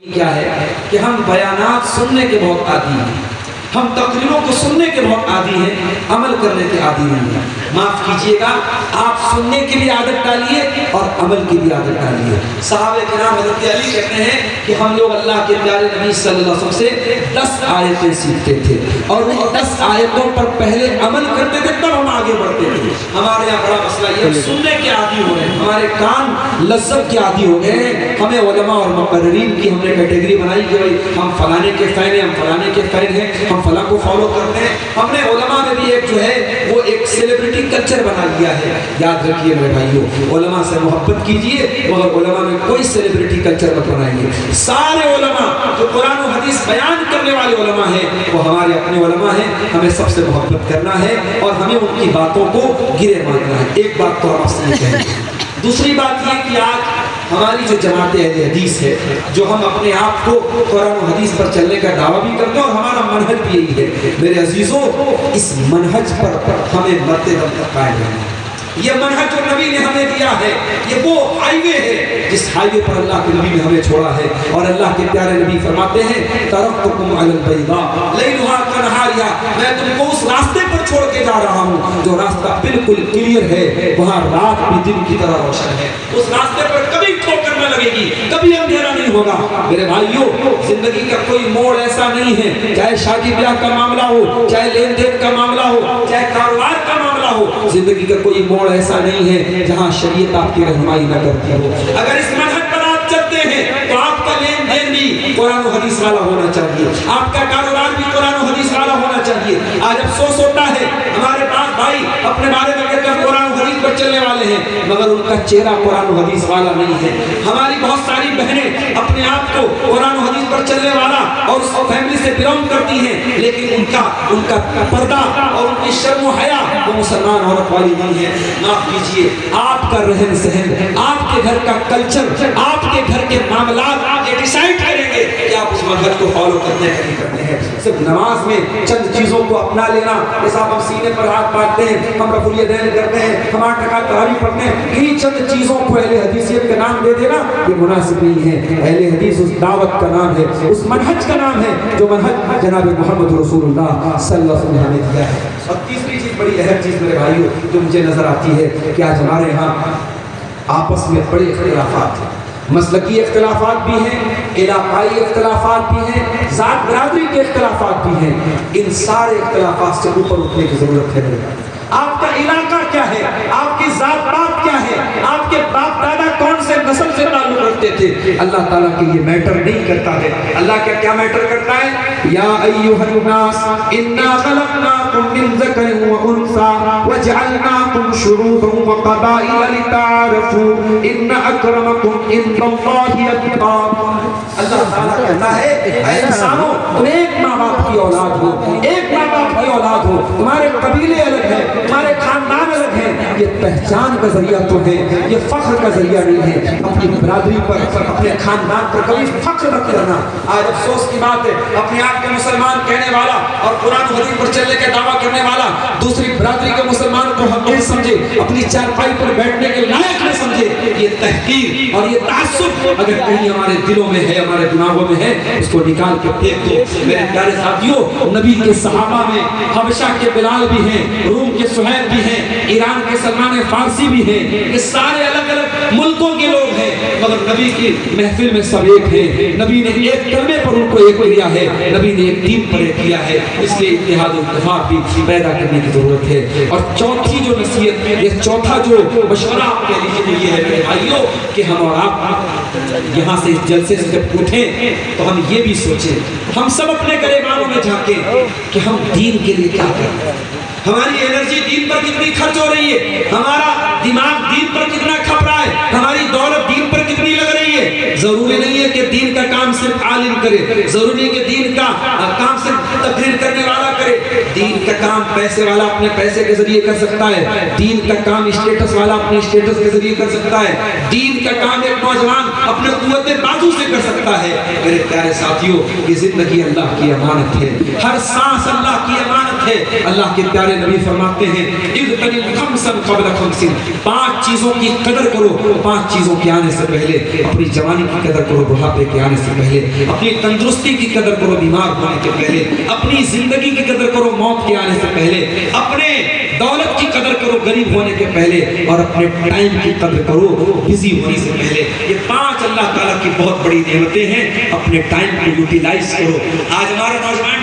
کیا ہے کہ ہم بیانات سننے کے بہت عادی ہیں، ہم تقریروں کو سننے کے بہت عادی ہیں، عمل کرنے کے عادی نہیں ہیں۔ معاف کیجئے گا، آپ سننے کی بھی عادت ڈالیے اور عمل کی بھی عادت ڈالیے۔ صحابہ کرام حضرت علی کہتے ہیں کہ ہم لوگ اللہ کے پیارے نبی صلی اللہ علیہ وسلم سے 10 آیتیں سیکھتے تھے اور وہ 10 آیتوں پر پہلے عمل کرتے تھے، تب ہم آگے بڑھتے تھے۔ ہمارے یہاں بڑا مسئلہ یہ سننے کے عادی ہو رہے ہیں، ہمارے کان لذت کے عادی ہو گئے ہیں۔ ہمیں علماء اور مقررین کی ہم نے کیٹیگری بنائی کہ بھائی ہم فلانے کے فین ہیں، ہم فلانے کے فین ہیں، ہم فلاں کو فالو کرتے ہیں۔ ہم نے علماء میں بھی ایک جو ہے وہ ایک سیلیبریٹی کلچر بنا لیا ہے۔ یاد رکھیے میرے بھائیوں، علماء سے محبت کیجئے مگر علماء میں کوئی سیلیبریٹی کلچر مت بنائیے۔ سارے علماء جو قرآن و حدیث بیان کرنے والے علماء ہیں وہ ہمارے اپنے علماء ہیں، ہمیں سب سے محبت کرنا ہے اور ہمیں ان کی باتوں کو گرے ماننا ہے۔ ایک بات تو ہم آپ سے کہیں گے۔ دوسری بات یہ کہ آج ہماری جو جماعت اہل حدیث ہے، جو ہم اپنے آپ کو قرآن و حدیث پر چلنے کا دعویٰ بھی کرتے ہیں اور ہمارا منہج بھی یہی ہے، میرے عزیزوں اس منہج پر ہمیں مرتے دم تک قائم رہنا ہے۔ یہ منہج جو نبی نے ہمیں دیا ہے، یہ وہ ہائی وے ہے جس ہائی وے پر اللہ کے نبی نے ہمیں چھوڑا ہے۔ اور اللہ کے پیارے نبی فرماتے ہیں ترکتکم علی البیضاء لیلھا کنہارھا، میں تم کو اس راستے پر چھوڑ کے جا رہا ہوں جو راستہ بالکل کلیئر ہے، وہاں رات بھی دن کی طرح روشن ہے۔ اس راستے پر کبھی ٹھوکر نہ لگے گی، کبھی اندھیرا نہیں ہوگا۔ میرے بھائیوں، زندگی کا کوئی موڑ ایسا نہیں ہے، چاہے شادی بیاہ کا معاملہ ہو، چاہے لین دین کا معاملہ ہو، چاہے کاروبار کا معاملہ ہو، زندگی کا کوئی موڑ ایسا نہیں ہے جہاں شریعت آپ کی رہنمائی نہ کرتی ہو۔ اگر اس منہج پر آپ چلتے ہیں تو آپ کا لین دین بھی قرآن و حدیث والا ہونا چاہیے، آپ کا کاروبار بھی قرآن و حدیث والا ہونا چاہیے۔ آج افسوس ہوتا ہے ہمارے پاس بھائی اپنے بارے میں کہتے ہیں قرآن و حدیث پر چلنے والے ہیں مگر ان کا چہرہ قرآن و حدیث والا نہیں ہے۔ ہماری بہت ساری بہنیں اپنے آپ کو قرآن و حدیث پر چلنے والا اور اس فیملی سے بلونگ کرتی ہیں لیکن ان کا پردہ اور ان کی شرم و حیا وہ مسلمان عورت والی نہیں ہے۔ معاف کیجئے، آپ کا رہن سہن، آپ کے گھر کا کلچر، آپ کے گھر کے معاملات یہ ڈیسائیڈ کریں گے کہ آپ اس منہج کو فالو کرتے ہیں نہیں کرتے ہیں۔ صرف نماز میں چند چیزوں کو اپنا لینا، جیسا ہم سینے پر ہاتھ باندھتے ہیں، ہم رفع الیدین کرتے ہیں، ہم 8 رکعت تراویح پڑھتے ہیں، انہی چند چیزوں کو اہل حدیثیت کا نام دے دینا یہ مناسب نہیں ہے۔ اہل حدیث اس دعوت کا نام ہے، اس منہج کا نام ہے جو منہج جناب محمد رسول اللہ صلی اللہ علیہ وسلم نے ہمیں دیا ہے۔ اور تیسری چیز، بڑی اہم چیز میرے بھائیوں جو مجھے نظر آتی ہے کہ آج ہمارے یہاں آپس میں بڑے اختلافات ہیں، مسلکی اختلافات بھی ہیں، علاقائی اختلافات بھی ہیں، ذات برادری کے اختلافات بھی ہیں۔ ان سارے اختلافات سے اوپر اٹھنے کی ضرورت ہے۔ آپ کا علاقہ کیا ہے، آپ کی ذات پات کیا ہے، آپ کے باپ دادا کون سے نسل سے تعلق رکھتے تھے، اللہ تعالیٰ کے یہ میٹر نہیں کرتا ہے۔ اللہ کا کیا میٹر کرتا ہے؟ یا ایھا الناس انا خلقناکم من ذکر و انثی وجعلناکم شعوبا وقبائل لتعارفوا ان اکرمکم عند اللہ اتقاکم۔ اللہ تعالیٰ کہتا ہے اے انسانوں تم ایک ماں باپ کی اولاد ہو، ایک ماں باپ کی اولاد ہو، تمہارے قبیلے الگ ہیں، تمہارے خاندان الگ ہیں، یہ پہچان کا ذریعہ تو ہے، یہ فخر کا ذریعہ نہیں ہے۔ اپنی برادری پر، اپنے خاندان پر کبھی فخر نہ کرنا۔ آج افسوس کی بات ہے اپنے آپ کے مسلمان کہنے والا اور قرآن و حدیث پر چلنے کا دعویٰ کرنے والا دوسری برادری کے مسلمان کو حقیر سمجھے، اپنی چارپائی پر بیٹھنے کے لائق نہ سمجھے۔ یہ تحقیر اور یہ تعصب اگر کہیں ہمارے دلوں میں ہے، ہمارے دماغوں میں ہے، اس کو نکال کے پھینک دو۔ میرے پیارے ساتھیوں، نبی کے صحابہ میں حبشہ کے بلال بھی ہیں، روم کے سہیل بھی ہیں، ایران کے سلمان فارسی بھی ہیں، یہ سارے الگ الگ ملکوں کے لوگ ہیں مگر نبی کی محفل میں سب ایک ہیں۔ نبی نے ایک کلمے پر ان کو ایک کیا ہے، نبی نے ایک دین پر ایک کیا ہے، اس لیے اتحاد و اتفاق بھی پیدا کرنے کی ضرورت ہے۔ اور چوتھی جو نصیحت، یہ چوتھا جو مشورہ آپ کے لیے یہ ہے میرے بھائیوں کہ ہم اور آپ یہاں سے اس جلسے سے جب اٹھیں تو ہم یہ بھی سوچیں، ہم سب اپنے گریبانوں میں جھانکیں کہ ہم دین کے لیے کیا کریں، ہماری انرجی دین پر کتنی خرچ ہو رہی ہے، ہمارا دماغ دین پر کتنا کھپ رہا ہے، ہماری دولت دین پر کتنی لگ رہی ہے۔ ضروری نہیں ہے کہ دین کا کام صرف عالم کرے، ضروری نہیں کہ دین کا کام صرف تقریر کرنے والا کرے۔ دین کا کام پیسے والا اپنے پیسے کے ذریعے کر سکتا ہے، دین کا کام اسٹیٹس والا اپنے اسٹیٹس کے ذریعے کر سکتا ہے، دین کا کام ایک نوجوان اپنے قوت بازو سے کر سکتا ہے۔ میرے پیارے ساتھیوں، یہ زندگی اللہ کی امانت ہے، ہر سانس اللہ کی امانت عبادت ہے۔ اللہ کے پیارے نبی فرماتے ہیں اذکروا خمسا قبل خمس، 5 چیزوں کی قدر کرو 5 چیزوں کے آنے سے پہلے۔ اپنی جوانی کی قدر کرو بڑھاپے کے آنے سے پہلے، اپنی تندرستی کی قدر کرو بیمار ہونے کے پہلے، اپنی زندگی کی قدر کرو موت کے آنے سے پہلے، اپنے دولت کی قدر کرو غریب ہونے کے پہلے، اور اپنے ٹائم کی قدر کرو بزی ہونے سے پہلے۔ یہ 5 اللہ تعالیٰ کی بہت بڑی نعمتیں ہیں، اپنے ٹائم کو یوٹیلائز کرو۔ آج ہمارے نوجوان